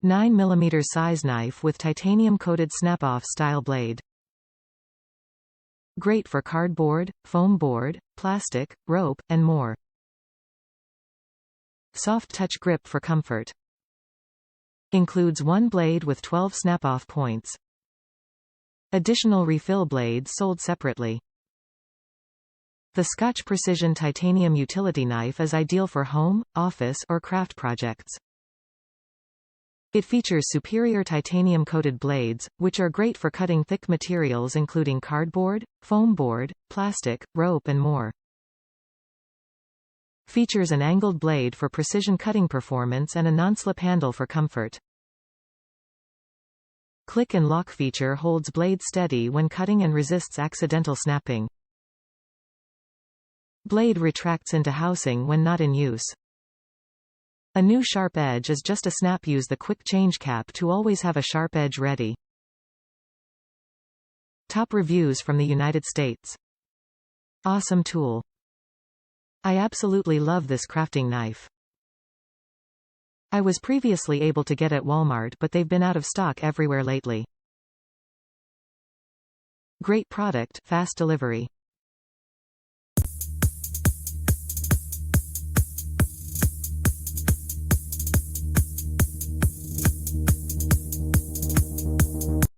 9 mm size knife with titanium-coated snap-off style blade. Great for cardboard, foam board, plastic, rope, and more. Soft touch grip for comfort. Includes one blade with 12 snap-off points. Additional refill blades sold separately. The Scotch Precision Titanium Utility Knife is ideal for home, office, or craft projects. It features superior titanium-coated blades, which are great for cutting thick materials including cardboard, foam board, plastic, rope and more. Features an angled blade for precision cutting performance and a non-slip handle for comfort. Click and lock feature holds blade steady when cutting and resists accidental snapping. Blade retracts into housing when not in use. A new sharp edge is just a snap. Use the quick change cap to always have a sharp edge ready. Top reviews from the United States. Awesome tool. I absolutely love this crafting knife. I was previously able to get at Walmart, but they've been out of stock everywhere lately. Great product, fast delivery.